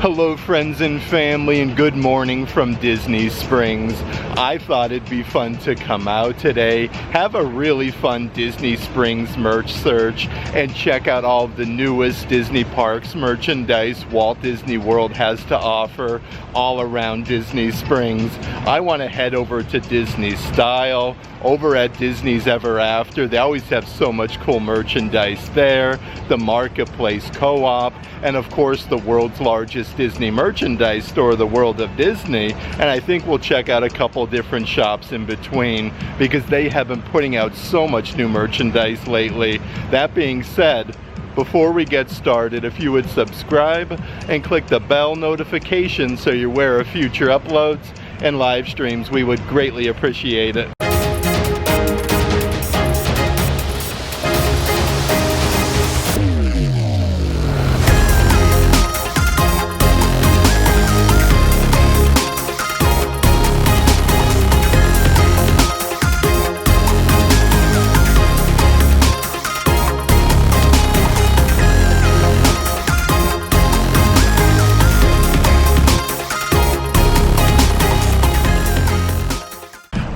Hello friends and family, and good morning from Disney Springs. I thought it'd be fun to come out today, have a really fun Disney Springs merch search, and check out all of the newest Disney parks merchandise Walt Disney World has to offer all around Disney Springs. I want to head over to Disney Style, over at Disney's Ever After. They always have so much cool merchandise there. The Marketplace Co-op, and of course the world's largest Disney merchandise store, the World of Disney. And I think we'll check out a couple different shops in between because they have been putting out so much new merchandise lately. That being said, before we get started, if you would subscribe and click the bell notification so you're aware of future uploads and live streams, we would greatly appreciate it.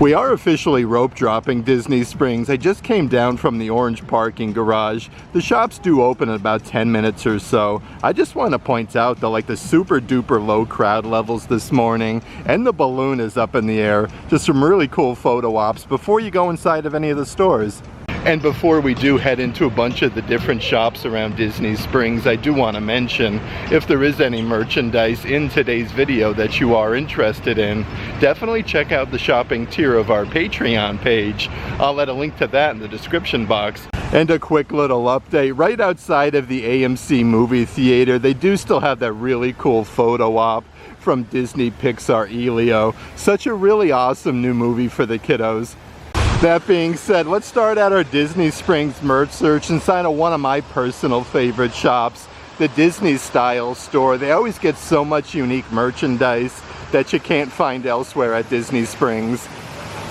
We are officially rope dropping Disney Springs. I just came down from the orange parking garage. The shops do open in about 10 minutes or so. I just want to point out though, like the super duper low crowd levels this morning, and the balloon is up in the air. Just some really cool photo ops before you go inside of any of the stores. And before we do head into a bunch of the different shops around Disney Springs, I do want to mention, if there is any merchandise in today's video that you are interested in, definitely check out the shopping tier of our Patreon page. I'll add a link to that in the description box. And a quick little update, right outside of the AMC movie theater, they do still have that really cool photo op from Disney Pixar Elio. Such a really awesome new movie for the kiddos. That being said, let's start at our Disney Springs merch search inside of one of my personal favorite shops, the Disney Style store. They always get so much unique merchandise that you can't find elsewhere at Disney Springs.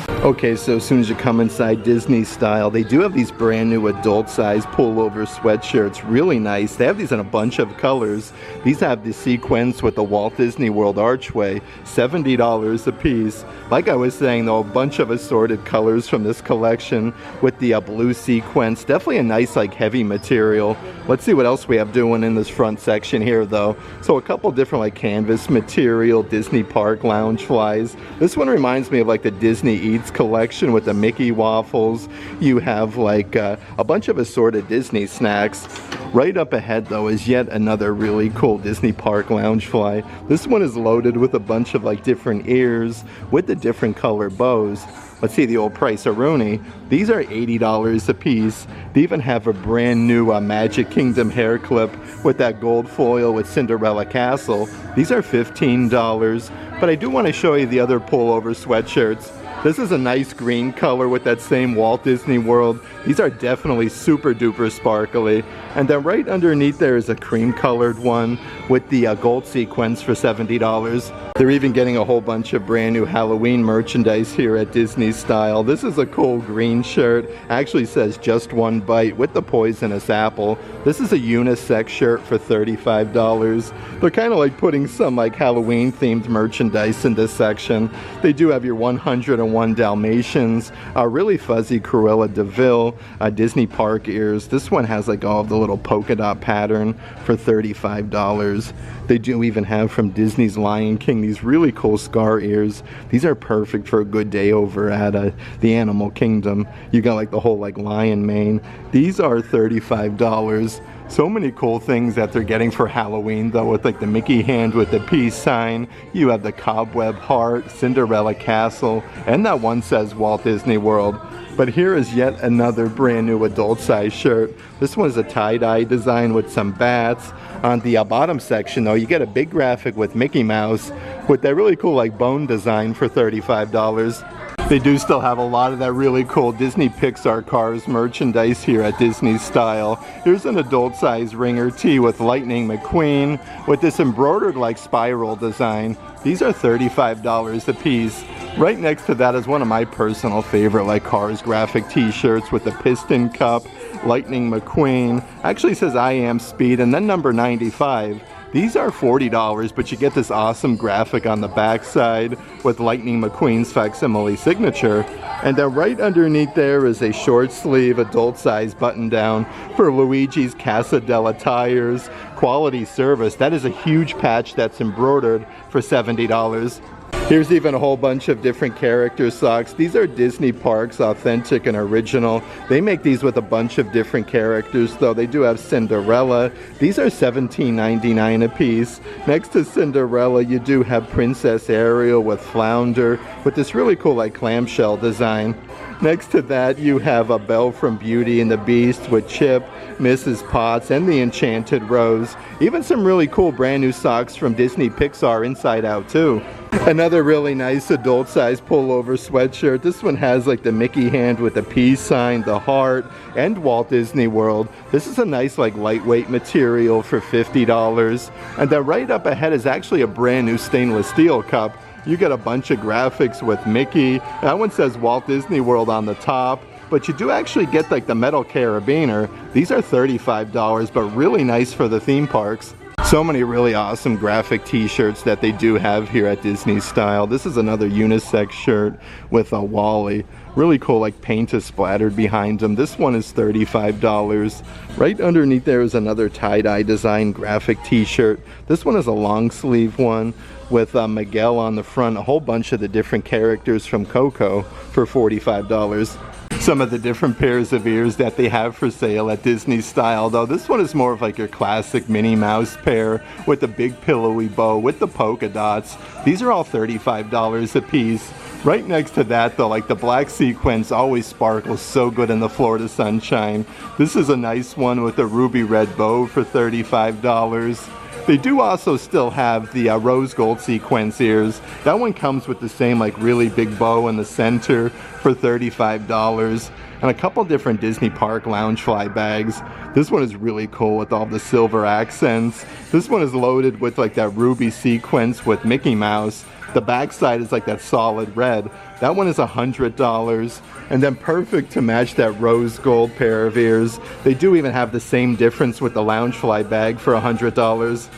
Okay, so as soon as you come inside Disney Style, they do have these brand new adult size pullover sweatshirts, really nice. They have these in a bunch of colors. These have the sequins with the Walt Disney World archway, $70 a piece. Like I was saying though, a bunch of assorted colors from this collection with the blue sequins. Definitely a nice like heavy material. Let's see what else we have doing in this front section here though. So a couple different like canvas material, Disney Park lounge flies. This one reminds me of like the Disney Eats collection with the Mickey waffles. You have like a bunch of assorted Disney snacks. Right up ahead though is yet another really cool Disney Park lounge fly. This one is loaded with a bunch of like different ears with the different color bows. Let's see the old price-a-rooney. These are $80 a piece. They even have a brand new Magic Kingdom hair clip with that gold foil with Cinderella Castle. These are $15. But I do want to show you the other pullover sweatshirts. This is a nice green color with that same Walt Disney World. These are definitely super duper sparkly. And then right underneath there is a cream colored one with the gold sequins for $70. They're even getting a whole bunch of brand new Halloween merchandise here at Disney Style. This is a cool green shirt. Actually says just one bite with the poisonous apple. This is a unisex shirt for $35. They're kind of like putting some like Halloween themed merchandise in this section. They do have your 101 Dalmatians, a really fuzzy Cruella de Vil, Disney Park ears. This one has like all of the little polka dot pattern for $35. They do even have from Disney's Lion King these really cool scar ears. These are perfect for a good day over at the Animal Kingdom. You got like the whole like lion mane. These are $35. So many cool things that they're getting for Halloween though, with like the Mickey hand with the peace sign. You have the cobweb heart, Cinderella Castle, and that one says Walt Disney World. But here is yet another brand new adult size shirt. This one is a tie-dye design with some bats. On the bottom section though, you get a big graphic with Mickey Mouse with that really cool like bone design for $35. They do still have a lot of that really cool Disney Pixar Cars merchandise here at Disney Style. Here's an adult size ringer tee with Lightning McQueen with this embroidered like spiral design. These are $35 a piece. Right next to that is one of my personal favorite like Cars graphic t-shirts with the piston cup, Lightning McQueen. Actually says I Am Speed and then number 95. These are $40, but you get this awesome graphic on the back side with Lightning McQueen's facsimile signature. And then right underneath there is a short sleeve adult size button down for Luigi's Casa della Tires quality service. That is a huge patch that's embroidered for $70. Here's even a whole bunch of different character socks. These are Disney Parks, authentic and original. They make these with a bunch of different characters, though. They do have Cinderella. These are $17.99 a piece. Next to Cinderella, you do have Princess Ariel with Flounder, with this really cool like clamshell design. Next to that, you have a Belle from Beauty and the Beast with Chip, Mrs. Potts, and the Enchanted Rose. Even some really cool brand new socks from Disney Pixar Inside Out too. Another really nice adult size pullover sweatshirt. This one has like the Mickey hand with the peace sign, the heart, and Walt Disney World. This is a nice like lightweight material for $50. And then right up ahead is actually a brand new stainless steel cup. You get a bunch of graphics with Mickey. That one says Walt Disney World on the top. But you do actually get like the metal carabiner. These are $35, but really nice for the theme parks. So many really awesome graphic t-shirts that they do have here at Disney Style. This is another unisex shirt with a Wally. Really cool, like paint is splattered behind them. This one is $35. Right underneath there is another tie-dye design graphic t-shirt. This one is a long sleeve one with Miguel on the front. A whole bunch of the different characters from Coco for $45. Some of the different pairs of ears that they have for sale at Disney Style, though. This one is more of like your classic Minnie Mouse pair with the big pillowy bow with the polka dots. These are all $35 a piece. Right next to that, though, like the black sequins always sparkles so good in the Florida sunshine. This is a nice one with a ruby red bow for $35. They do also still have the rose gold sequence ears. That one comes with the same like really big bow in the center for $35. And a couple different Disney Park Loungefly bags. This one is really cool with all the silver accents. This one is loaded with like that ruby sequence with Mickey Mouse. The back side is like that solid red. That one is $100. And then perfect to match that rose gold pair of ears, they do even have the same difference with the Loungefly bag for $100.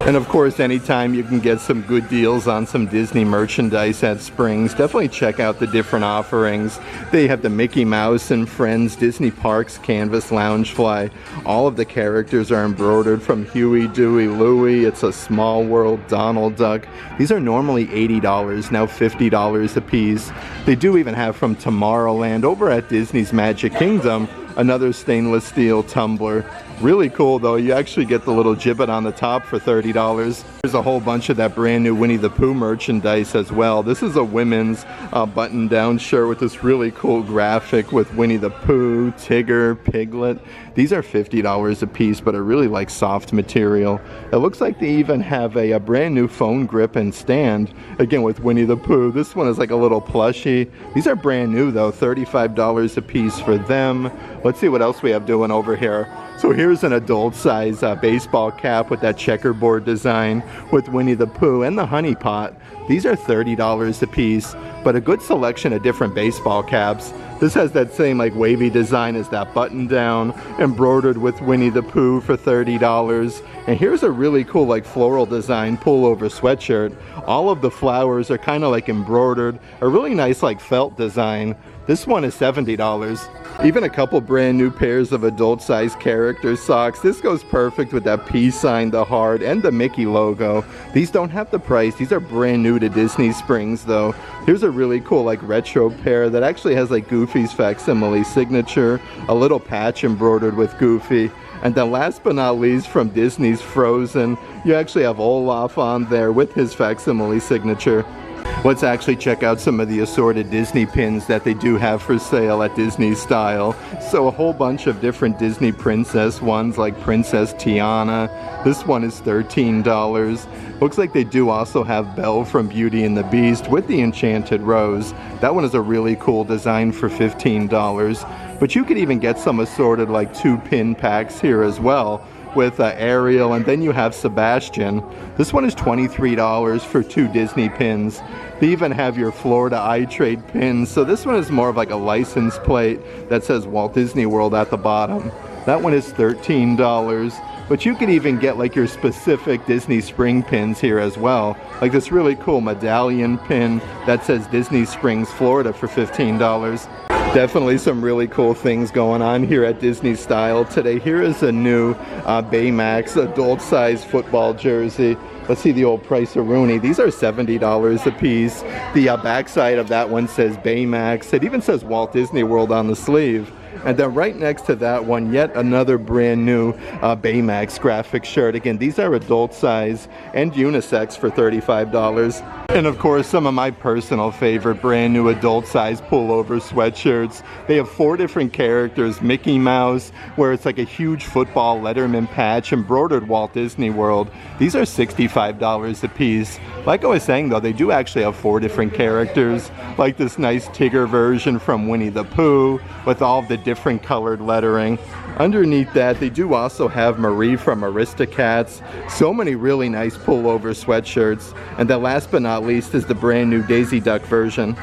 And of course, anytime you can get some good deals on some Disney merchandise at Springs, definitely check out the different offerings. They have the Mickey Mouse and Friends Disney Parks Canvas Loungefly. All of the characters are embroidered from Huey, Dewey, Louie. It's a Small World, Donald Duck. These are normally $80, now $50 a piece. They do even have from Tomorrowland over at Disney's Magic Kingdom, another stainless steel tumbler. Really cool though, you actually get the little gibbet on the top for $30. There's a whole bunch of that brand new Winnie the Pooh merchandise as well. This is a women's button down shirt with this really cool graphic with Winnie the Pooh, Tigger, Piglet. These are $50 a piece, but a really like soft material. It looks like they even have a brand new phone grip and stand, again with Winnie the Pooh. This one is like a little plushie. These are brand new though, $35 a piece for them. Let's see what else we have doing over here. So here's an adult size baseball cap with that checkerboard design with Winnie the Pooh and the honey pot. These are $30 a piece, but a good selection of different baseball caps. This has that same like wavy design as that button down, embroidered with Winnie the Pooh for $30. And here's a really cool like floral design pullover sweatshirt. All of the flowers are kind of like embroidered, a really nice like felt design. This one is $70. Even a couple brand new pairs of adult size character socks. This goes perfect with that peace sign, the heart, and the Mickey logo. These don't have the price. These are brand new to Disney Springs though. Here's a really cool like retro pair that actually has like Goofy's facsimile signature, a little patch embroidered with Goofy. And then last but not least, from Disney's Frozen, you actually have Olaf on there with his facsimile signature. Let's actually check out some of the assorted Disney pins that they do have for sale at Disney Style. So a whole bunch of different Disney princess ones like Princess Tiana. This one is $13. Looks like they do also have Belle from Beauty and the Beast with the Enchanted Rose. That one is a really cool design for $15. But you could even get some assorted like 2-pin packs here as well, with Ariel, and then you have Sebastian. This one is $23 for 2 Disney pins. They even have your Florida Eye Trade pins. So this one is more of like a license plate that says Walt Disney World at the bottom. That one is $13. but you could even get like your specific Disney Spring pins here as well. Like this really cool medallion pin that says Disney Springs, Florida for $15. Definitely some really cool things going on here at Disney Style today. Here is a new Baymax adult size football jersey. Let's see the old price of Rooney. These are $70 a piece. The backside of that one says Baymax. It even says Walt Disney World on the sleeve. And then right next to that one, yet another brand new Baymax graphic shirt. Again, these are adult size and unisex for $35. And of course, some of my personal favorite brand new adult size pullover sweatshirts. They have 4 different characters. Mickey Mouse, where it's like a huge football Letterman patch, embroidered Walt Disney World. These are $65 a piece. Like I was saying though, they do actually have 4 different characters, like this nice Tigger version from Winnie the Pooh with all of the different colored lettering. Underneath that, they do also have Marie from Aristocats. So many really nice pullover sweatshirts. And then last but not least is the brand new Daisy Duck version.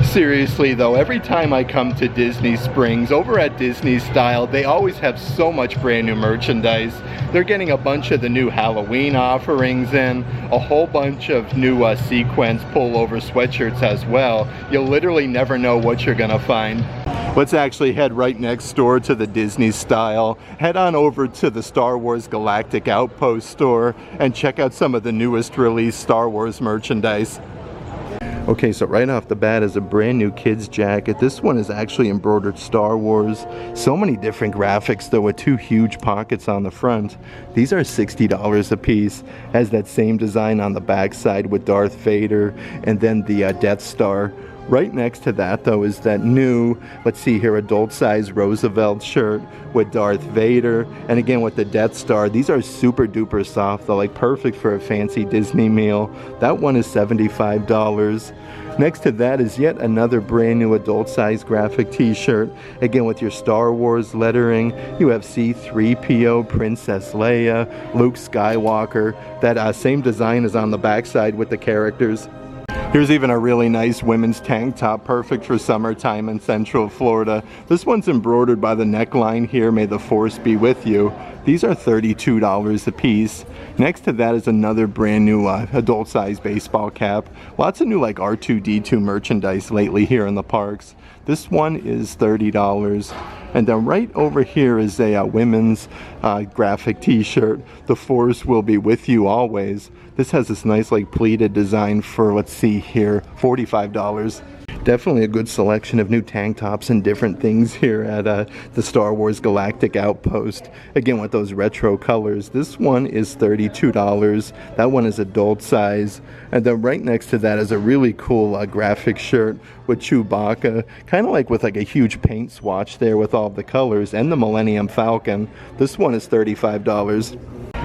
Seriously though, every time I come to Disney Springs, over at Disney Style, they always have so much brand new merchandise. They're getting a bunch of the new Halloween offerings in, a whole bunch of new sequence pullover sweatshirts as well. You'll literally never know what you're gonna find. Let's actually head right next door to the Disney Style. Head on over to the Star Wars Galactic Outpost store and check out some of the newest release Star Wars merchandise. Okay, so right off the bat is a brand new kids jacket. This one is actually embroidered Star Wars. So many different graphics though, with 2 huge pockets on the front. These are $60 a piece. Has that same design on the back side with Darth Vader and then the Death Star. Right next to that though is that new, let's see here, adult size Roosevelt shirt with Darth Vader and again with the Death Star. These are super duper soft though, like perfect for a fancy Disney meal. That one is $75. Next to that is yet another brand new adult size graphic t-shirt, again with your Star Wars lettering. You have C-3PO, Princess Leia, Luke Skywalker. That same design is on the backside with the characters. Here's even a really nice women's tank top, perfect for summertime in Central Florida. This one's embroidered by the neckline here, "May the Force be with you." These are $32 a piece. Next to that is another brand new adult size baseball cap. Lots of new like R2-D2 merchandise lately here in the parks. This one is $30. And then right over here is a women's graphic t-shirt. "The Force will be with you always." This has this nice like pleated design for, let's see here, $45. Definitely a good selection of new tank tops and different things here at the Star Wars Galactic Outpost. Again with those retro colors. This one is $32. That one is adult size. And then right next to that is a really cool graphic shirt with Chewbacca, kind of like with like a huge paint swatch there with all of the colors, and the Millennium Falcon. This one is $35.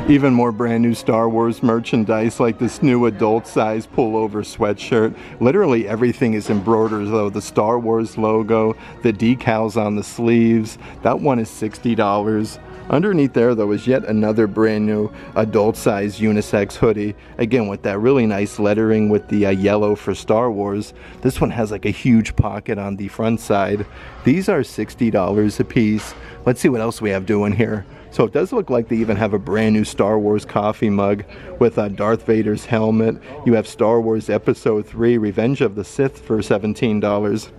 Even more brand new Star Wars merchandise, like this new adult size pullover sweatshirt. Literally everything is embroidered though. The Star Wars logo, the decals on the sleeves. That one is $60. Underneath there though is yet another brand new adult size unisex hoodie. Again with that really nice lettering with the yellow for Star Wars. This one has like a huge pocket on the front side. These are $60 a piece. Let's see what else we have doing here. So it does look like they even have a brand new Star Wars coffee mug with Darth Vader's helmet. You have Star Wars Episode 3 Revenge of the Sith for $17.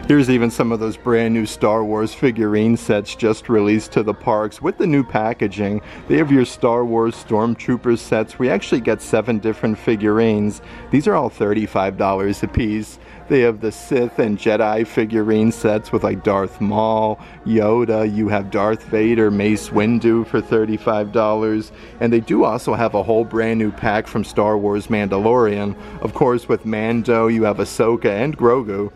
Here's even some of those brand new Star Wars figurine sets just released to the parks with the new packaging. They have your Star Wars Stormtroopers sets. We actually get 7 different figurines. These are all $35 a piece. They have the Sith and Jedi figurine sets with like Darth Maul, Yoda. You have Darth Vader, Mace Windu for $35. And they do also have a whole brand new pack from Star Wars Mandalorian. Of course, with Mando, you have Ahsoka and Grogu.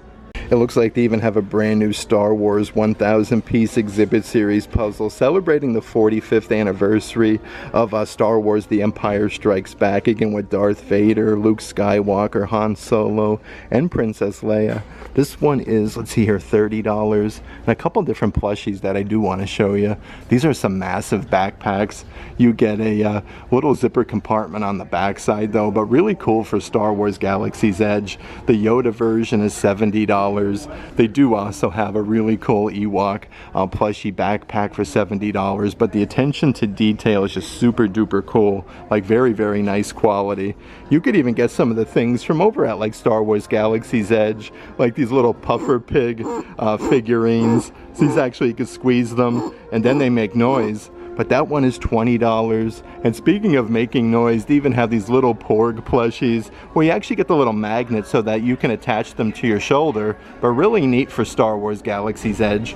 It looks like they even have a brand new Star Wars 1,000 piece exhibit series puzzle celebrating the 45th anniversary of Star Wars The Empire Strikes Back, again with Darth Vader, Luke Skywalker, Han Solo, and Princess Leia. This one is, let's see here, $30. And a couple different plushies that I do want to show you. These are some massive backpacks. You get a little zipper compartment on the backside though, but really cool for Star Wars Galaxy's Edge. The Yoda version is $70. They do also have a really cool Ewok plushie backpack for $70, but the attention to detail is just super duper cool, like very, very nice quality. You could even get some of the things from over at like Star Wars Galaxy's Edge, like these little puffer pig figurines. So these actually, you can squeeze them and then they make noise. But that one is $20. And speaking of making noise, they even have these little Porg plushies where you actually get the little magnet so that you can attach them to your shoulder, but really neat for Star Wars Galaxy's Edge.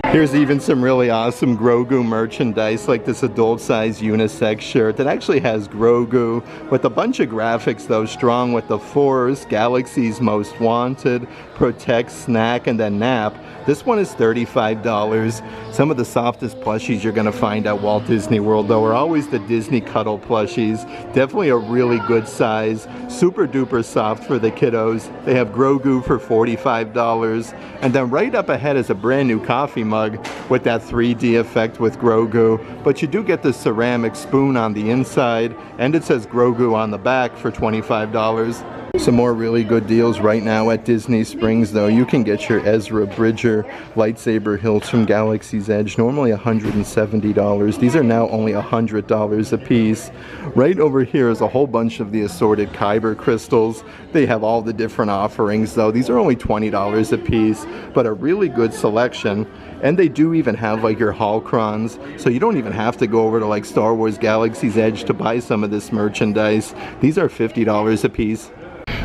Here's even some really awesome Grogu merchandise, like this adult-size unisex shirt that actually has Grogu with a bunch of graphics though, strong with the Force, Galaxy's Most Wanted, Protect, Snack, and then Nap. This one is $35. Some of the softest plushies you're going to find at Walt Disney World though are always the Disney Cuddle plushies. Definitely a really good size, super duper soft for the kiddos. They have Grogu for $45. And then right up ahead is a brand new coffee mug with that 3D effect with Grogu, but you do get the ceramic spoon on the inside, and it says Grogu on the back for $25. Some more really good deals right now at Disney Springs though. You can get your Ezra Bridger lightsaber hilts from Galaxy's Edge, normally $170. These are now only $100 a piece. Right over here is a whole bunch of the assorted Kyber crystals. They have all the different offerings though. These are only $20 a piece, but a really good selection. And they do even have like your holocrons, so you don't even have to go over to like Star Wars Galaxy's Edge to buy some of this merchandise. These are $50 a piece.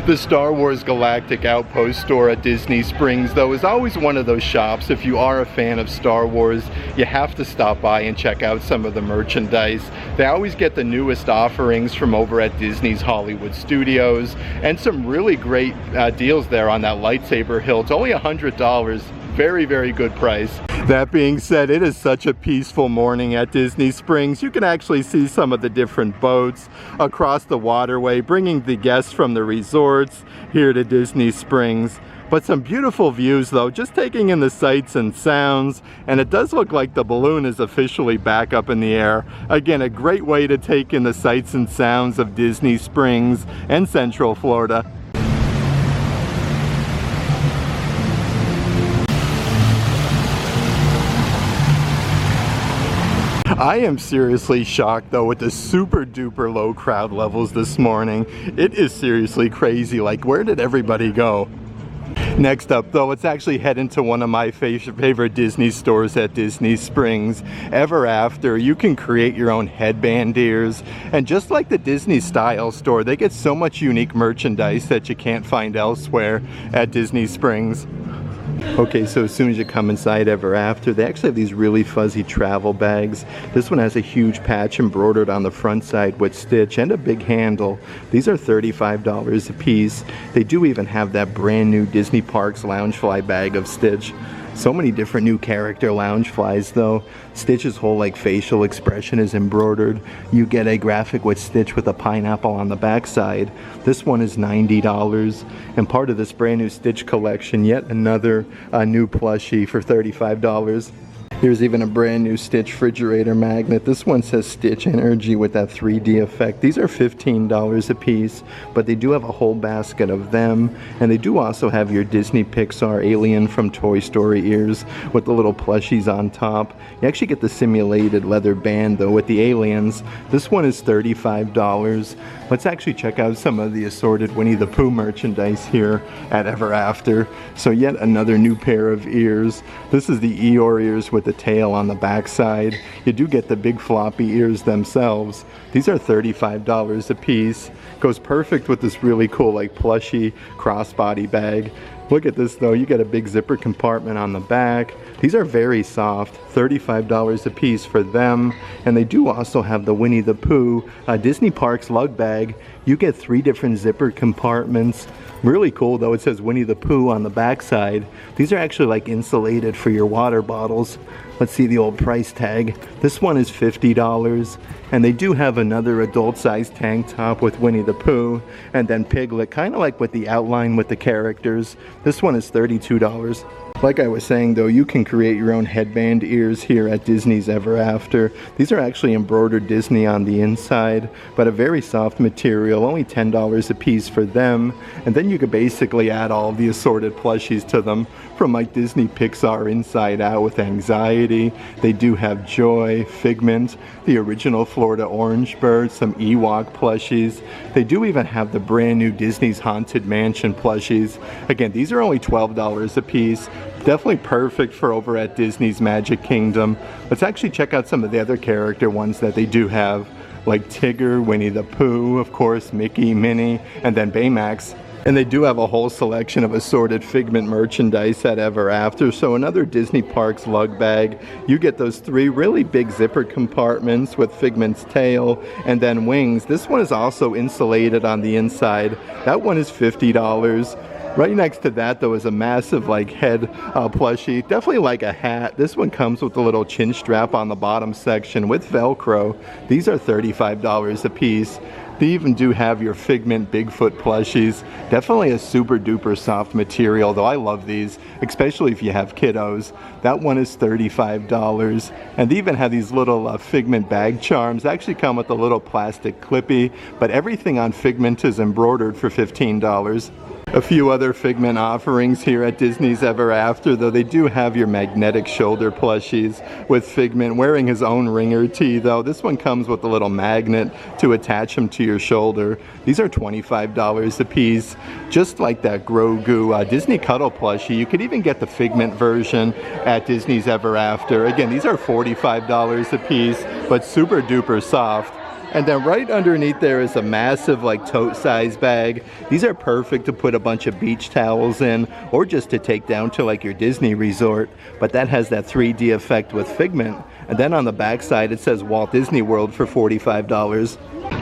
The Star Wars Galactic Outpost store at Disney Springs though is always one of those shops. If you are a fan of Star Wars, you have to stop by and check out some of the merchandise. They always get the newest offerings from over at Disney's Hollywood Studios, and some really great deals there on that lightsaber hilt. Only $100. Very, very good price. That being said, it is such a peaceful morning at Disney Springs. You can actually see some of the different boats across the waterway, bringing the guests from the resorts here to Disney Springs. But some beautiful views though, just taking in the sights and sounds, and it does look like the balloon is officially back up in the air. Again, a great way to take in the sights and sounds of Disney Springs and Central Florida. I am seriously shocked though with the super duper low crowd levels this morning. It is seriously crazy. Like, where did everybody go? Next up though, let's actually head into one of my favorite Disney stores at Disney Springs. Ever After. You can create your own headband ears, and just like the Disney Style store, they get so much unique merchandise that you can't find elsewhere at Disney Springs. Okay, so as soon as you come inside Ever After, they actually have these really fuzzy travel bags. This one has a huge patch embroidered on the front side with Stitch and a big handle. These are $35 a piece. They do even have that brand new Disney Parks Loungefly bag of Stitch. So many different new character Loungeflies though. Stitch's whole like facial expression is embroidered. You get a graphic with Stitch with a pineapple on the backside. This one is $90, and part of this brand new Stitch collection, yet another new plushie for $35. Here's even a brand new Stitch refrigerator magnet. This one says Stitch Energy with that 3D effect. These are $15 a piece, but they do have a whole basket of them. And they do also have your Disney Pixar alien from Toy Story ears with the little plushies on top. You actually get the simulated leather band though with the aliens. This one is $35. Let's actually check out some of the assorted Winnie the Pooh merchandise here at Ever After. So yet another new pair of ears. This is the Eeyore ears with the tail on the back side. You do get the big floppy ears themselves. These are $35 a piece. Goes perfect with this really cool like plushy crossbody bag. Look at this though, you get a big zipper compartment on the back. These are very soft, $35 a piece for them. And they do also have the Winnie the Pooh Disney Parks lug bag. You get 3 different zipper compartments. Really cool though, it says Winnie the Pooh on the back side. These are actually like insulated for your water bottles. Let's see the old price tag. This one is $50, and they do have another adult-sized tank top with Winnie the Pooh, and then Piglet, kind of like with the outline with the characters. This one is $32. Like I was saying though, you can create your own headband ears here at Disney's Ever After. These are actually embroidered Disney on the inside, but a very soft material, only $10 a piece for them. And then you could basically add all the assorted plushies to them, from like Disney Pixar Inside Out with Anxiety. They do have Joy, Figment, the original Florida Orange Bird, some Ewok plushies. They do even have the brand new Disney's Haunted Mansion plushies. Again, these are only $12 a piece. Definitely perfect for over at Disney's Magic Kingdom. Let's actually check out some of the other character ones that they do have, like Tigger, Winnie the Pooh, of course, Mickey, Minnie, and then Baymax. And they do have a whole selection of assorted Figment merchandise at Ever After. So another Disney Parks lug bag. You get those 3 really big zippered compartments with Figment's tail and then wings. This one is also insulated on the inside. That one is $50. Right next to that though is a massive like head plushie, definitely like a hat. This one comes with a little chin strap on the bottom section with Velcro. These are $35 a piece. They even do have your Figment Bigfoot plushies. Definitely a super duper soft material, though I love these, especially if you have kiddos. That one is $35. And they even have these little Figment bag charms. They actually come with a little plastic clippy, but everything on Figment is embroidered for $15. A few other Figment offerings here at Disney's Ever After, though they do have your magnetic shoulder plushies with Figment wearing his own ringer tee, though. This one comes with a little magnet to attach him to your shoulder. These are $25 a piece, just like that Grogu Disney Cuddle plushie. You could even get the Figment version at Disney's Ever After. Again, these are $45 a piece, but super duper soft. And then right underneath there is a massive like tote size bag. These are perfect to put a bunch of beach towels in, or just to take down to like your Disney resort. But that has that 3D effect with Figment. And then on the back side it says Walt Disney World for $45.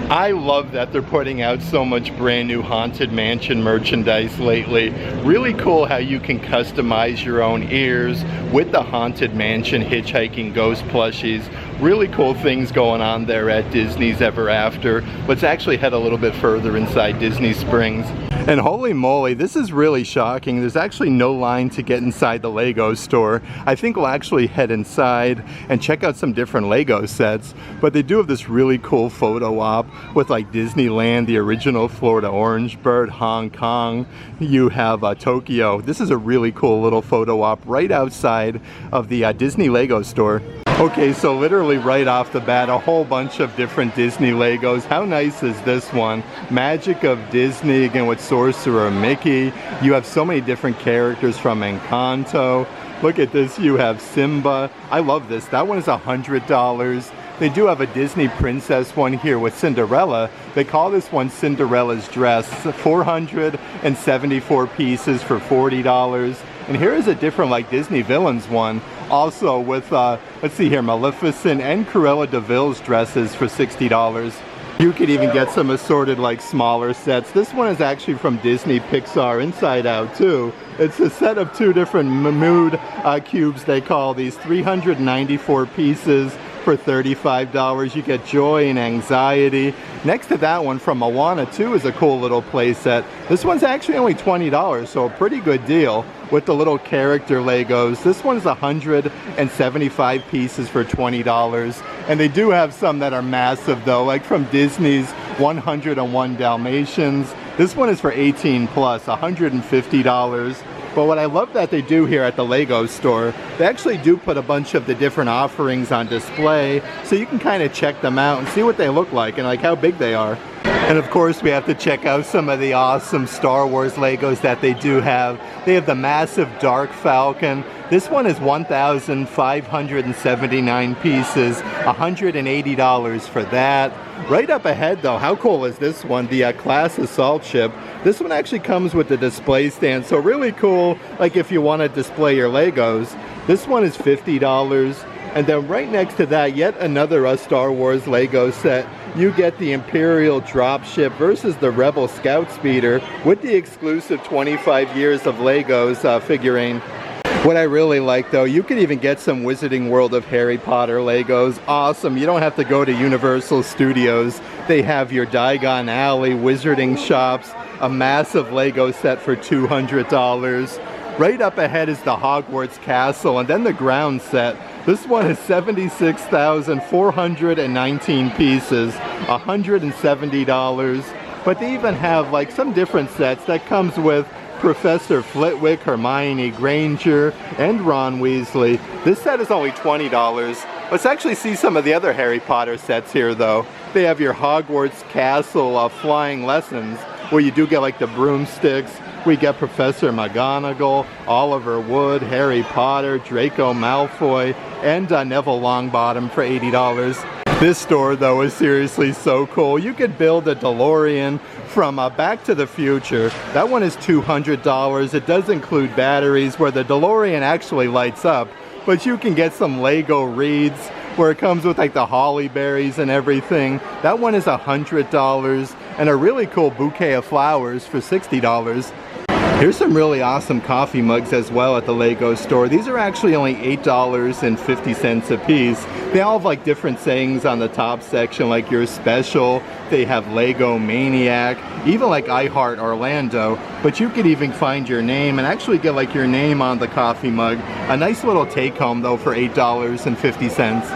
I love that they're putting out so much brand new Haunted Mansion merchandise lately. Really cool how you can customize your own ears with the Haunted Mansion hitchhiking ghost plushies. Really cool things going on there at Disney's Ever After. Let's actually head a little bit further inside Disney Springs. And holy moly, this is really shocking. There's actually no line to get inside the Lego store. I think we'll actually head inside and check out some different Lego sets. But they do have this really cool photo op with like Disneyland, the original Florida Orange Bird, Hong Kong. You have Tokyo. This is a really cool little photo op right outside of the Disney Lego store. Okay, so literally right off the bat, a whole bunch of different Disney Legos. How nice is this one? Magic of Disney, again with Sorcerer Mickey. You have so many different characters from Encanto. Look at this, you have Simba. I love this. That one is $100. They do have a Disney princess one here with Cinderella. They call this one Cinderella's Dress. 474 pieces for $40. And here is a different like Disney villains one, also with, let's see here, Maleficent and Cruella de Vil's dresses for $60. You could even get some assorted like smaller sets. This one is actually from Disney Pixar Inside Out too. It's a set of 2 different mood cubes they call these, 394 pieces for $35. You get Joy and Anxiety. Next to that one from Moana 2 is a cool little play set. This one's actually only $20, so a pretty good deal with the little character Legos. This one's 175 pieces for $20. And they do have some that are massive though, like from Disney's 101 Dalmatians. This one is for 18 plus, $150. But what I love that they do here at the Lego store, they actually do put a bunch of the different offerings on display, so you can kind of check them out and see what they look like and like how big they are. And of course we have to check out some of the awesome Star Wars Legos that they do have. They have the massive Dark Falcon. This one is 1,579 pieces, $180 for that. Right up ahead though, how cool is this one? The Class Assault Ship. This one actually comes with the display stand, so really cool, like if you want to display your Legos. This one is $50. And then right next to that, yet another Star Wars Lego set. You get the Imperial Dropship versus the Rebel Scout Speeder with the exclusive 25 years of Legos figurine. What I really like though, you can even get some Wizarding World of Harry Potter Legos. Awesome, you don't have to go to Universal Studios. They have your Diagon Alley Wizarding shops, a massive Lego set for $200. Right up ahead is the Hogwarts Castle, and then the ground set. This one is 76,419 pieces, $170. But they even have like some different sets that comes with Professor Flitwick, Hermione Granger, and Ron Weasley. This set is only $20. Let's actually see some of the other Harry Potter sets here though. They have your Hogwarts Castle Flying Lessons, where you do get like the broomsticks. We get Professor McGonagall, Oliver Wood, Harry Potter, Draco Malfoy, and Neville Longbottom for $80. This store though is seriously so cool. You could build a DeLorean from Back to the Future. That one is $200. It does include batteries where the DeLorean actually lights up, but you can get some Lego Reeds where it comes with like the holly berries and everything. That one is $100, and a really cool bouquet of flowers for $60. Here's some really awesome coffee mugs as well at the Lego store. These are actually only $8.50 a piece. They all have like different sayings on the top section, like "You're Special." They have Lego Maniac, even like "I Heart Orlando." But you could even find your name and actually get like your name on the coffee mug. A nice little take home though for $8.50.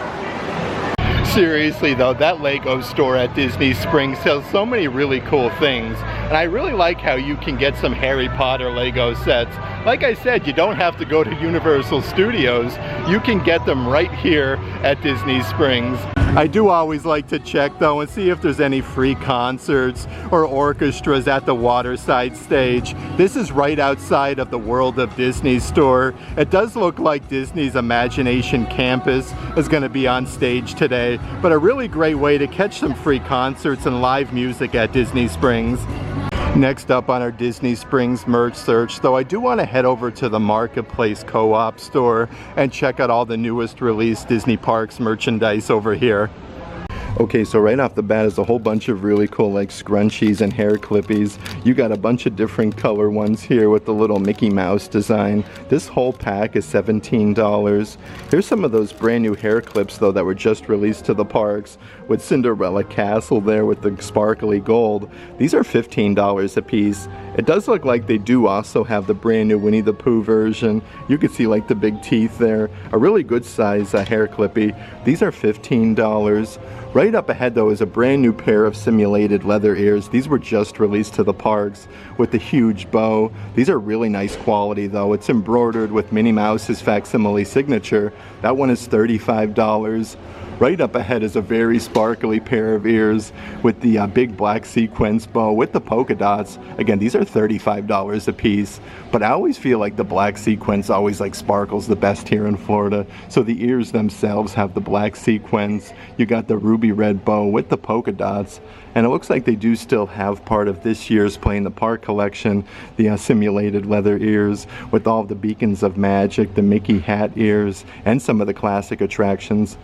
Seriously though, that Lego store at Disney Springs sells so many really cool things, and I really like how you can get some Harry Potter Lego sets. Like I said, you don't have to go to Universal Studios. You can get them right here at Disney Springs. I do always like to check though and see if there's any free concerts or orchestras at the Waterside stage. This is right outside of the World of Disney store. It does look like Disney's Imagination Campus is going to be on stage today, but a really great way to catch some free concerts and live music at Disney Springs. Next up on our Disney Springs merch search, though, I do want to head over to the Marketplace Co-op store and check out all the newest released Disney Parks merchandise over here. Okay, so right off the bat is a whole bunch of really cool like scrunchies and hair clippies. You got a bunch of different color ones here with the little Mickey Mouse design. This whole pack is $17. Here's some of those brand new hair clips though that were just released to the parks with Cinderella Castle there with the sparkly gold. These are $15 a piece. It does look like they do also have the brand new Winnie the Pooh version. You can see like the big teeth there. A really good size hair clippy. These are $15. Right up ahead though is a brand new pair of simulated leather ears. These were just released to the parks with the huge bow. These are really nice quality though. It's embroidered with Minnie Mouse's facsimile signature. That one is $35. Right up ahead is a very sparkly pair of ears with the big black sequence bow with the polka dots. Again, these are $35 a piece, but I always feel like the black sequence always like sparkles the best here in Florida. So the ears themselves have the black sequence. You got the ruby red bow with the polka dots. And it looks like they do still have part of this year's Play in the Park collection, the simulated leather ears with all the beacons of magic, the Mickey hat ears, and some of the classic attractions.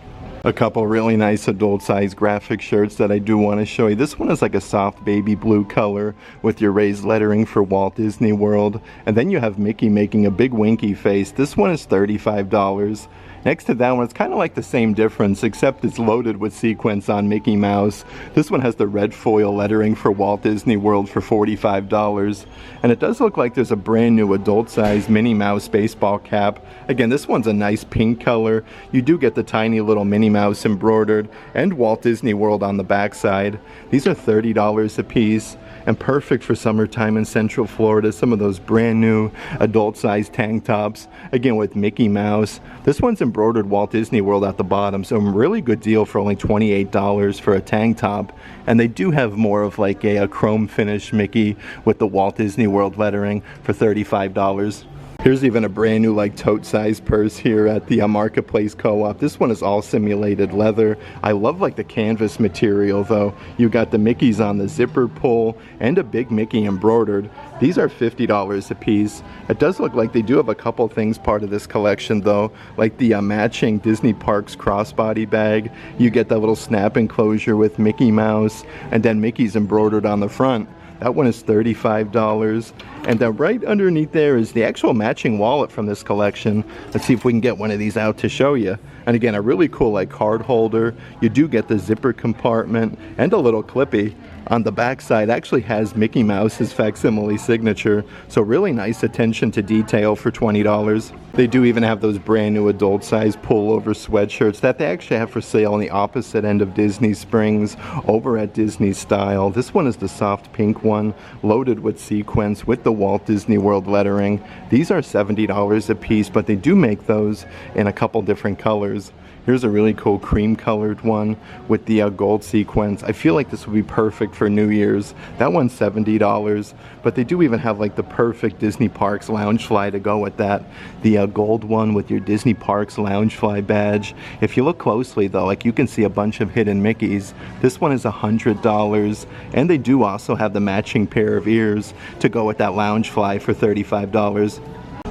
A couple really nice adult size graphic shirts that I do want to show you. This one is like a soft baby blue color with your raised lettering for Walt Disney World. And then you have Mickey making a big winky face. This one is $35. Next to that one, it's kind of like the same difference, except it's loaded with sequins on Mickey Mouse. This one has the red foil lettering for Walt Disney World for $45. And it does look like there's a brand new adult-size Minnie Mouse baseball cap. Again, this one's a nice pink color. You do get the tiny little Minnie Mouse embroidered and Walt Disney World on the backside. These are $30 a piece. And perfect for summertime in Central Florida. Some of those brand new adult-sized tank tops, again with Mickey Mouse. This one's embroidered Walt Disney World at the bottom, so a really good deal for only $28 for a tank top. And they do have more of like a chrome finish Mickey with the Walt Disney World lettering for $35. Here's even a brand new like tote size purse here at the Marketplace Co-op. This one is all simulated leather. I love like the canvas material though. You got the Mickeys on the zipper pull and a big Mickey embroidered. These are $50 a piece. It does look like they do have a couple things part of this collection though, like the matching Disney Parks crossbody bag. You get that little snap enclosure with Mickey Mouse and then Mickey's embroidered on the front. That one is $35. And then right underneath there is the actual matching wallet from this collection. Let's see if we can get one of these out to show you. And again, a really cool like card holder. You do get the zipper compartment and a little clippy. On the back side actually has Mickey Mouse's facsimile signature, so really nice attention to detail for $20. They do even have those brand new adult size pullover sweatshirts that they actually have for sale on the opposite end of Disney Springs over at Disney Style. This one is the soft pink one, loaded with sequins with the Walt Disney World lettering. These are $70 a piece, but they do make those in a couple different colors. Here's a really cool cream colored one with the gold sequins. I feel like this would be perfect for New Year's. That one's $70, but they do even have like the perfect Disney Parks Loungefly to go with that. The gold one with your Disney Parks Loungefly badge. If you look closely though, like you can see a bunch of hidden Mickeys. This one is $100, and they do also have the matching pair of ears to go with that Loungefly for $35.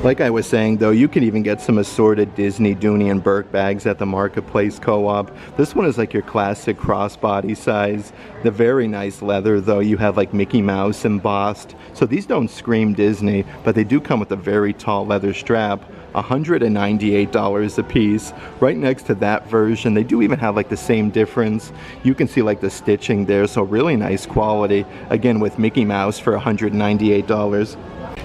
Like I was saying though, you can even get some assorted Disney, Dooney, and Burke bags at the Marketplace Co-op. This one is like your classic crossbody size. The very nice leather though, you have like Mickey Mouse embossed. So these don't scream Disney, but they do come with a very tall leather strap. $198 a piece. Right next to that version, they do even have like the same difference. You can see like the stitching there, so really nice quality. Again, with Mickey Mouse for $198.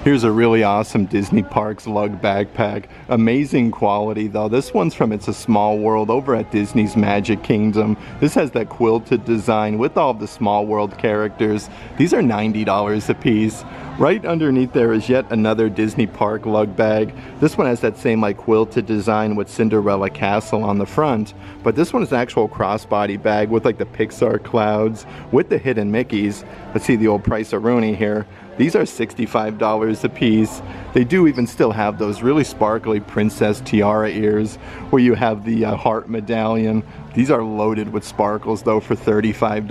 Here's a really awesome Disney Parks lug backpack. Amazing quality though. This one's from It's a Small World over at Disney's Magic Kingdom. This has that quilted design with all of the Small World characters. These are $90 a piece. Right underneath there is yet another Disney Park lug bag. This one has that same like quilted design with Cinderella Castle on the front, but this one is an actual crossbody bag with like the Pixar clouds with the hidden Mickeys. Let's see the old price-a-rooney here. These are $65 a piece. They do even still have those really sparkly princess tiara ears where you have the heart medallion. These are loaded with sparkles though for $35.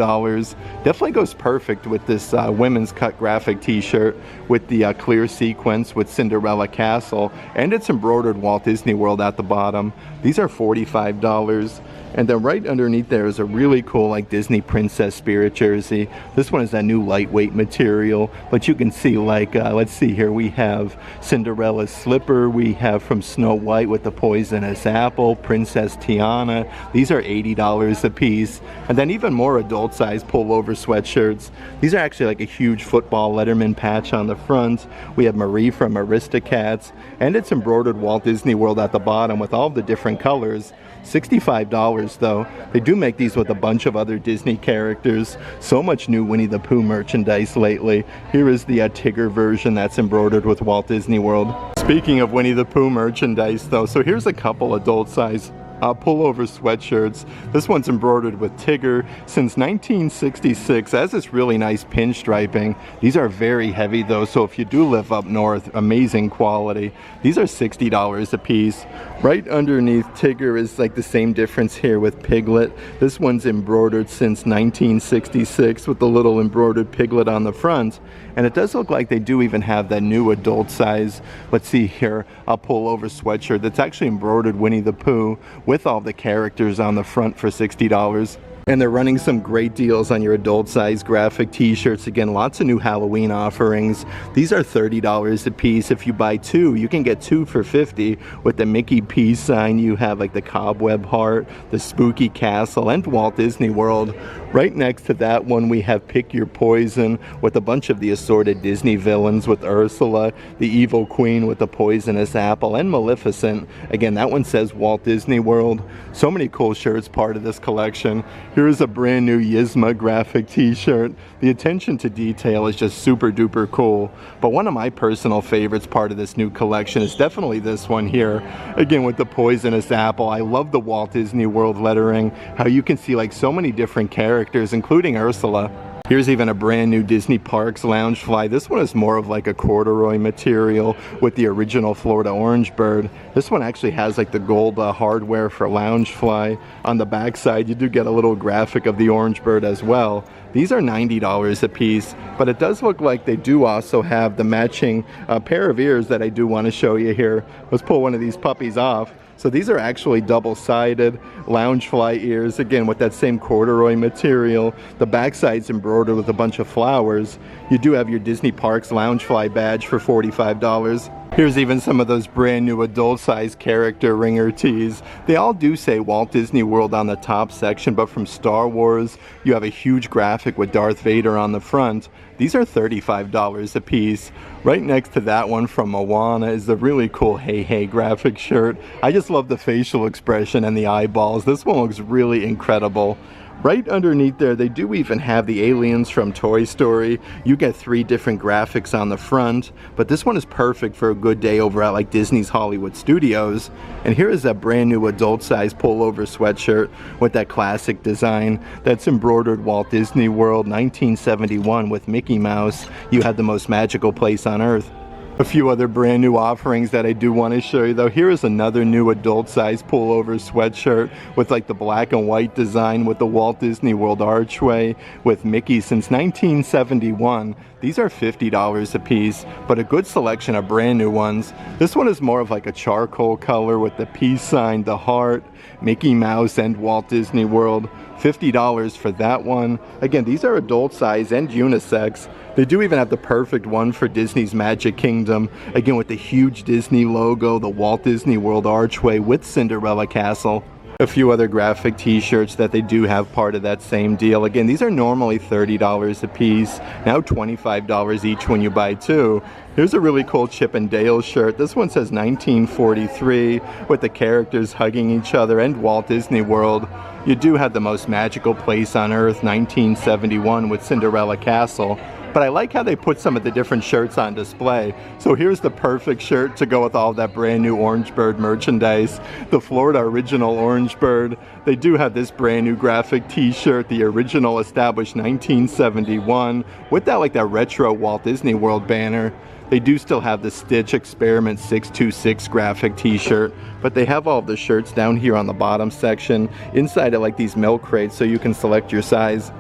Definitely goes perfect with this women's cut graphic t-shirt with the clear sequence with Cinderella Castle, and it's embroidered Walt Disney World at the bottom. These are $45. And then right underneath there is a really cool like Disney Princess Spirit jersey. This one is that new lightweight material, but you can see like, let's see here, we have Cinderella's slipper, we have from Snow White with the poisonous apple, Princess Tiana. These are $80 a piece. And then even more adult size pullover sweatshirts. These are actually like a huge football Letterman patch on the front. We have Marie from Aristocats, and it's embroidered Walt Disney World at the bottom with all the different colors. $65 though. They do make these with a bunch of other Disney characters. So much new Winnie the Pooh merchandise lately. Here is the Tigger version that's embroidered with Walt Disney World. Speaking of Winnie the Pooh merchandise though, so here's a couple adult size pullover sweatshirts. This one's embroidered with Tigger since 1966. It has this really nice pinstriping. These are very heavy though, so if you do live up north, amazing quality. These are $60 a piece. Right underneath Tigger is like the same difference here with Piglet. This one's embroidered since 1966 with the little embroidered piglet on the front. And it does look like they do even have that new adult size, let's see here, a pullover sweatshirt that's actually embroidered Winnie the Pooh with all the characters on the front for $60. And they're running some great deals on your adult size graphic t-shirts. Again, lots of new Halloween offerings. These are $30 a piece. If you buy two, you can get two for $50 with the Mickey peace sign. You have like the cobweb heart, the spooky castle, and Walt Disney World. Right next to that one, we have Pick Your Poison with a bunch of the assorted Disney villains with Ursula, the evil queen with the poisonous apple, and Maleficent. Again, that one says Walt Disney World. So many cool shirts part of this collection. Here's a brand new Yzma graphic t-shirt. The attention to detail is just super duper cool. But one of my personal favorites part of this new collection is definitely this one here. Again, with the poisonous apple. I love the Walt Disney World lettering. How you can see like so many different characters, including Ursula. Here's even a brand new Disney Parks Loungefly. This one is more of like a corduroy material with the original Florida orange bird. This one actually has like the gold hardware for Loungefly. On the back side, you do get a little graphic of the orange bird as well. These are $90 a piece, but it does look like they do also have the matching pair of ears that I do want to show you here. Let's pull one of these puppies off. So these are actually double-sided Loungefly ears, again with that same corduroy material. The backside's embroidered with a bunch of flowers. You do have your Disney Parks Loungefly badge for $45. Here's even some of those brand new adult-sized character ringer tees. They all do say Walt Disney World on the top section, but from Star Wars, you have a huge graphic with Darth Vader on the front. These are $35 a piece. Right next to that one from Moana is the really cool Hey Hey graphic shirt. I just love the facial expression and the eyeballs. This one looks really incredible. Right underneath there, they do even have the aliens from Toy Story. You get 3 different graphics on the front, but this one is perfect for a good day over at like Disney's Hollywood Studios. And here is a brand new adult-sized pullover sweatshirt with that classic design that's embroidered Walt Disney World 1971 with Mickey Mouse. You have the most magical place on earth. A few other brand new offerings that I do want to show you though. Here is another new adult size pullover sweatshirt with like the black and white design with the Walt Disney World archway with Mickey since 1971. These are $50 a piece, but a good selection of brand new ones. This one is more of like a charcoal color with the peace sign, the heart, Mickey Mouse and Walt Disney World. $50 for that one. Again, these are adult size and unisex. They do even have the perfect one for Disney's Magic Kingdom. Again, with the huge Disney logo, the Walt Disney World archway with Cinderella Castle. A few other graphic t-shirts that they do have part of that same deal. Again, these are normally $30 a piece, now $25 each when you buy 2. Here's a really cool Chip and Dale shirt. This one says 1943 with the characters hugging each other and Walt Disney World. You do have the most magical place on earth, 1971 with Cinderella Castle. But I like how they put some of the different shirts on display. So here's the perfect shirt to go with all that brand new Orange Bird merchandise. The Florida original Orange Bird. They do have this brand new graphic t-shirt, the original established 1971, with that like that retro Walt Disney World banner. They do still have the Stitch Experiment 626 graphic t-shirt, but they have all of the shirts down here on the bottom section. Inside are like these milk crates so you can select your size.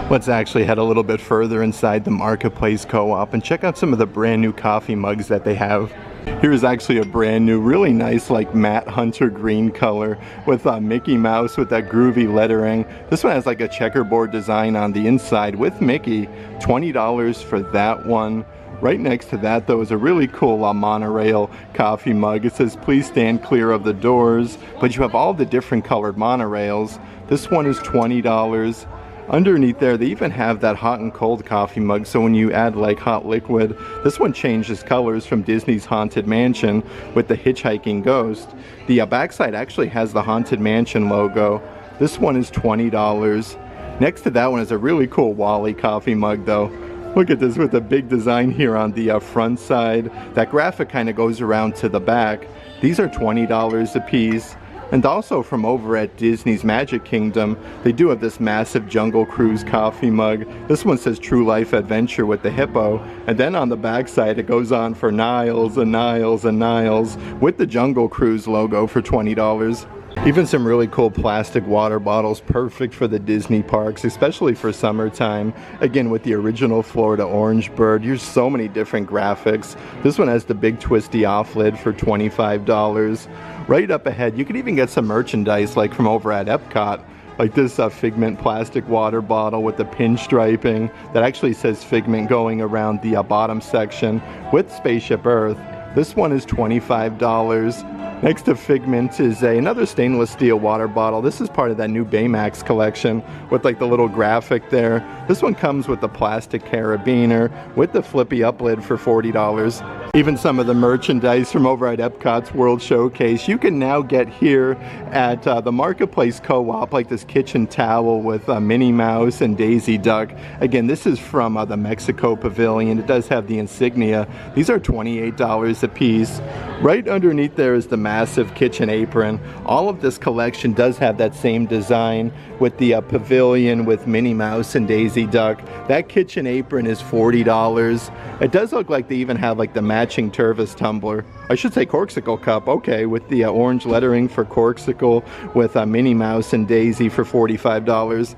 Let's actually head a little bit further inside the Marketplace Co-op and check out some of the brand new coffee mugs that they have. Here's actually a brand new, really nice like matte hunter green color with Mickey Mouse with that groovy lettering. This one has like a checkerboard design on the inside with Mickey. $20 for that one. Right next to that though is a really cool monorail coffee mug. It says please stand clear of the doors, but you have all the different colored monorails. This one is $20. Underneath there, they even have that hot and cold coffee mug, so when you add like hot liquid, this one changes colors from Disney's Haunted Mansion with the hitchhiking ghost. The backside actually has the Haunted Mansion logo. This one is $20. Next to that one is a really cool Wally coffee mug though. Look at this with the big design here on the front side. That graphic kind of goes around to the back. These are $20 a piece. And also from over at Disney's Magic Kingdom, they do have this massive Jungle Cruise coffee mug. This one says True Life Adventure with the hippo. And then on the back side, it goes on for Niles and Niles and Niles with the Jungle Cruise logo for $20. Even some really cool plastic water bottles, perfect for the Disney parks, especially for summertime. Again, with the original Florida Orange Bird. Here's so many different graphics. This one has the big twisty off lid for $25. Right up ahead, you can even get some merchandise like from over at Epcot. Like this Figment plastic water bottle with the pinstriping that actually says Figment going around the bottom section with Spaceship Earth. This one is $25. Next to Figment is another stainless steel water bottle. This is part of that new Baymax collection with like the little graphic there. This one comes with the plastic carabiner with the flippy up lid for $40. Even some of the merchandise from over at Epcot's World Showcase you can now get here at the Marketplace Co-op, like this kitchen towel with Minnie Mouse and Daisy Duck. Again, this is from the Mexico Pavilion. It does have the insignia. These are $28 a piece. Right underneath there is the massive kitchen apron. All of this collection does have that same design with the pavilion with Minnie Mouse and Daisy Duck. That kitchen apron is $40. It does look like they even have like the matching Tervis tumbler. I should say Corksicle cup, okay, with the orange lettering for Corksicle with Minnie Mouse and Daisy for $45.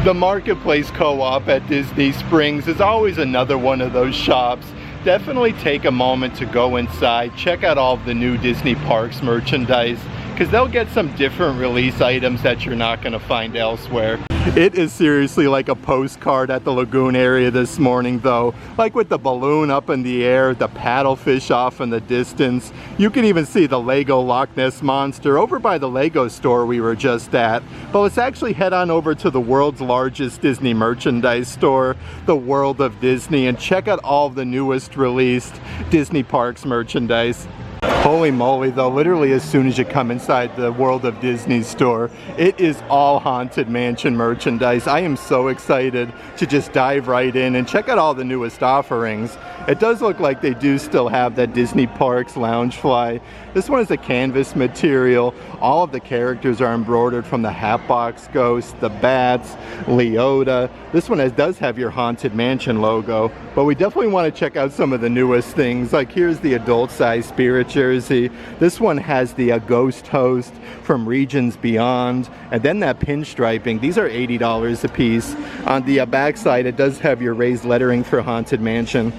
The Marketplace Co-op at Disney Springs is always another one of those shops. Definitely take a moment to go inside, check out all of the new Disney Parks merchandise, because they'll get some different release items that you're not going to find elsewhere. It is seriously like a postcard at the lagoon area this morning though. Like with the balloon up in the air, the paddlefish off in the distance. You can even see the Lego Loch Ness Monster over by the Lego store we were just at. But let's actually head on over to the world's largest Disney merchandise store, the World of Disney, and check out all of the newest released Disney Parks merchandise. Holy moly though, literally as soon as you come inside the World of Disney store, it is all Haunted Mansion merchandise. I am so excited to just dive right in and check out all the newest offerings. It does look like they do still have that Disney Parks Loungefly. This one is a canvas material. All of the characters are embroidered from the Hatbox Ghost, the Bats, Leota. This one does have your Haunted Mansion logo, but we definitely want to check out some of the newest things. Like here's the adult size Spirit jersey. This one has the Ghost Host from Regions Beyond, and then that pinstriping. These are $80 a piece. On the backside, it does have your raised lettering for Haunted Mansion.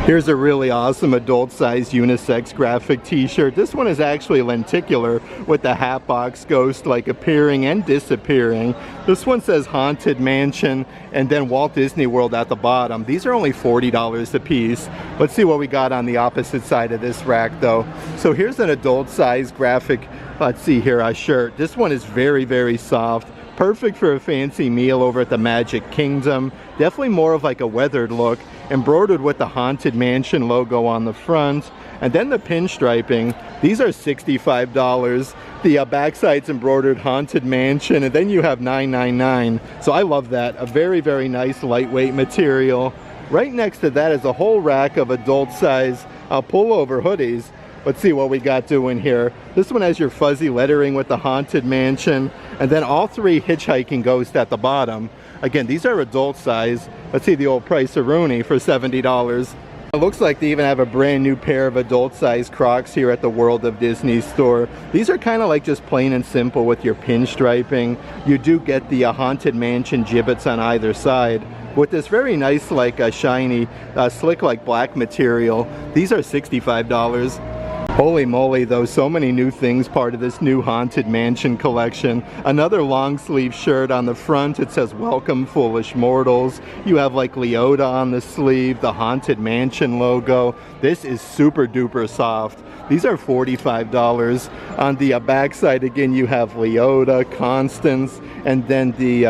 Here's a really awesome adult-sized unisex graphic t-shirt. This one is actually lenticular with the Hatbox Ghost like appearing and disappearing. This one says Haunted Mansion and then Walt Disney World at the bottom. These are only $40 a piece. Let's see what we got on the opposite side of this rack though. So here's an adult-sized graphic, let's see here, a shirt. This one is very, very soft. Perfect for a fancy meal over at the Magic Kingdom. Definitely more of like a weathered look. Embroidered with the Haunted Mansion logo on the front. And then the pinstriping. These are $65. The backside's embroidered Haunted Mansion. And then you have $9.99. So I love that. A very, very nice lightweight material. Right next to that is a whole rack of adult size pullover hoodies. Let's see what we got doing here. This one has your fuzzy lettering with the Haunted Mansion, and then all three Hitchhiking Ghosts at the bottom. Again, these are adult size. Let's see the old price-a-rooney for $70. It looks like they even have a brand new pair of adult size Crocs here at the World of Disney store. These are kind of like just plain and simple with your pinstriping. You do get the Haunted Mansion gibbets on either side with this very nice like shiny slick like black material. These are $65. Holy moly though, so many new things part of this new Haunted Mansion collection. Another long sleeve shirt on the front. It says welcome foolish mortals. You have like Leota on the sleeve, the Haunted Mansion logo. This is super duper soft. These are $45. On the backside again you have Leota, Constance, and then the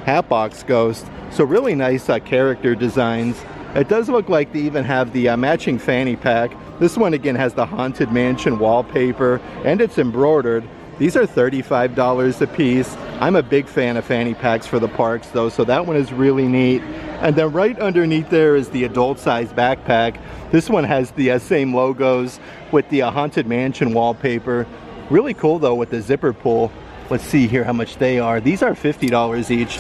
Hatbox Ghost. So really nice character designs. It does look like they even have the matching fanny pack. This one again has the Haunted Mansion wallpaper and it's embroidered. These are $35 a piece. I'm a big fan of fanny packs for the parks though, so that one is really neat. And then right underneath there is the adult size backpack. This one has the same logos with the Haunted Mansion wallpaper. Really cool though with the zipper pull. Let's see here how much they are. These are $50 each.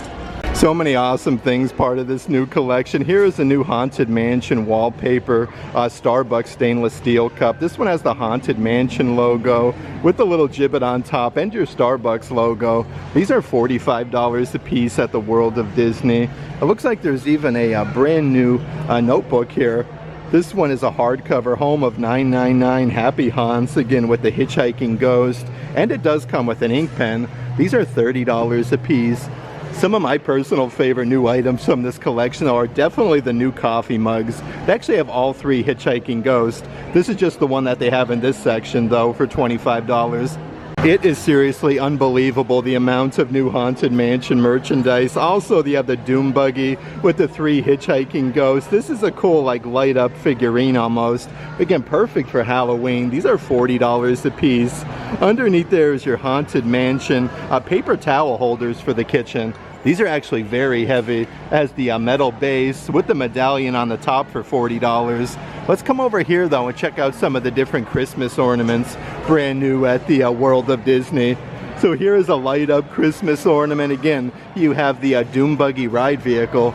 So many awesome things part of this new collection. Here is a new Haunted Mansion wallpaper, Starbucks stainless steel cup. This one has the Haunted Mansion logo with the little gibbet on top and your Starbucks logo. These are $45 a piece at the World of Disney. It looks like there's even a brand new notebook here. This one is a hardcover Home of 999 Happy Haunts, again with the Hitchhiking Ghost, and it does come with an ink pen. These are $30 a piece. Some of my personal favorite new items from this collection are definitely the new coffee mugs. They actually have all three Hitchhiking Ghosts. This is just the one that they have in this section though for $25. It is seriously unbelievable the amount of new Haunted Mansion merchandise. Also, they have the Doom Buggy with the three Hitchhiking Ghosts. This is a cool like light up figurine almost. Again, perfect for Halloween. These are $40 a piece. Underneath there is your Haunted Mansion paper towel holders for the kitchen. These are actually very heavy. It has the metal base with the medallion on the top for $40. Let's come over here though and check out some of the different Christmas ornaments, brand new at the World of Disney. So here is a light up Christmas ornament. Again, you have the Doom Buggy ride vehicle.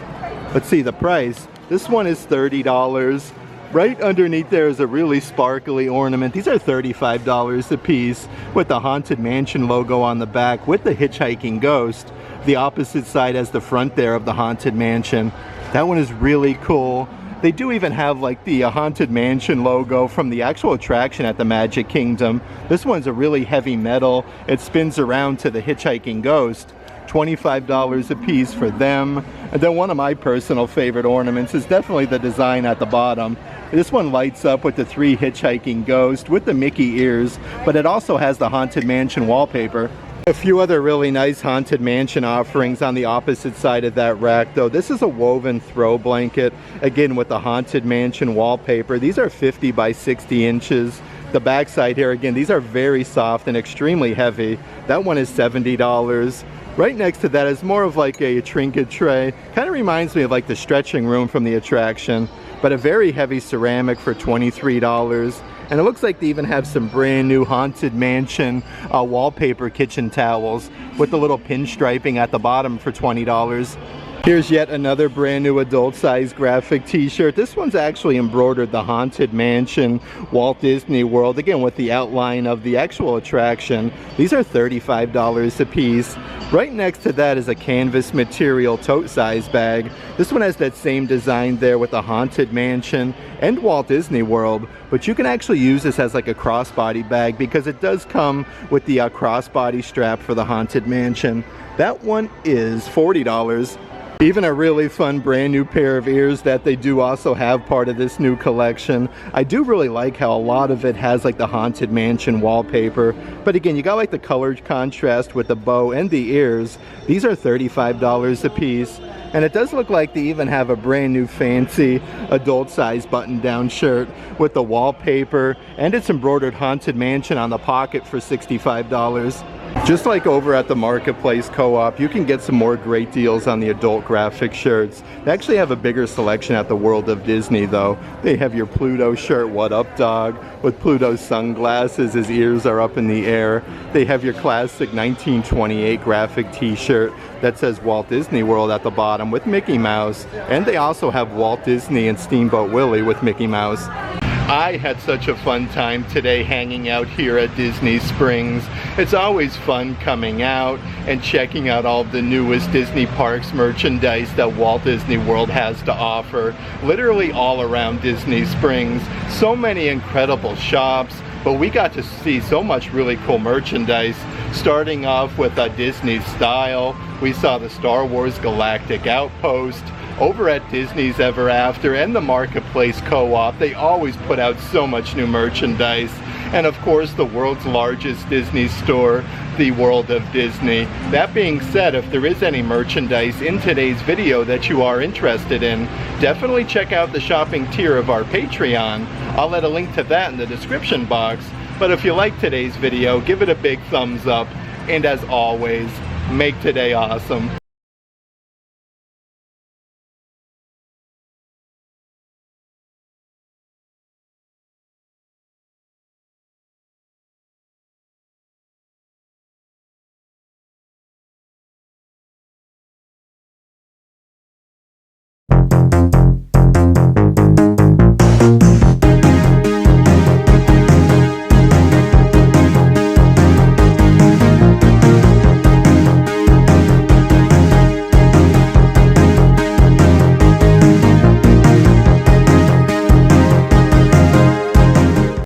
Let's see the price. This one is $30. Right underneath there is a really sparkly ornament. These are $35 a piece with the Haunted Mansion logo on the back with the Hitchhiking Ghost. The opposite side has the front there of the Haunted Mansion. That one is really cool. They do even have like the Haunted Mansion logo from the actual attraction at the Magic Kingdom. This one's a really heavy metal. It spins around to the Hitchhiking Ghost. $25 a piece for them. And then one of my personal favorite ornaments is definitely the design at the bottom. This one lights up with the 3 hitchhiking ghosts with the Mickey ears, but it also has the Haunted Mansion wallpaper. A few other really nice Haunted Mansion offerings on the opposite side of that rack though. This is a woven throw blanket, again with the Haunted Mansion wallpaper. These are 50 by 60 inches. The back side here, again, these are very soft and extremely heavy. That one is $70. Right next to that is more of like a trinket tray. Kind of reminds me of like the stretching room from the attraction, but a very heavy ceramic for $23. And it looks like they even have some brand new Haunted Mansion wallpaper kitchen towels with the little pinstriping at the bottom for $20. Here's yet another brand new adult size graphic t-shirt. This one's actually embroidered the Haunted Mansion Walt Disney World, again with the outline of the actual attraction. These are $35 a piece. Right next to that is a canvas material tote size bag. This one has that same design there with the Haunted Mansion and Walt Disney World, but you can actually use this as like a crossbody bag because it does come with the crossbody strap for the Haunted Mansion. That one is $40. Even a really fun brand new pair of ears that they do also have part of this new collection. I do really like how a lot of it has like the Haunted Mansion wallpaper, but again, you got like the colored contrast with the bow and the ears. These are $35 a piece. And it does look like they even have a brand new fancy adult size button down shirt with the wallpaper, and it's embroidered Haunted Mansion on the pocket for $65. Just like over at the Marketplace Co-op, you can get some more great deals on the adult graphic shirts. They actually have a bigger selection at the World of Disney though. They have your Pluto shirt, What Up Dog, with Pluto's sunglasses, his ears are up in the air. They have your classic 1928 graphic t-shirt that says Walt Disney World at the bottom with Mickey Mouse. And they also have Walt Disney and Steamboat Willie with Mickey Mouse. I had such a fun time today hanging out here at Disney Springs. It's always fun coming out and checking out all of the newest Disney Parks merchandise that Walt Disney World has to offer. Literally all around Disney Springs. So many incredible shops, but we got to see so much really cool merchandise. Starting off with a Disney Style, we saw the Star Wars Galactic Outpost. Over at Disney's Ever After and the Marketplace Co-op, they always put out so much new merchandise. And of course, the world's largest Disney store, the World of Disney. That being said, if there is any merchandise in today's video that you are interested in, definitely check out the shopping tier of our Patreon. I'll let a link to that in the description box. But if you like today's video, give it a big thumbs up. And as always, make today awesome.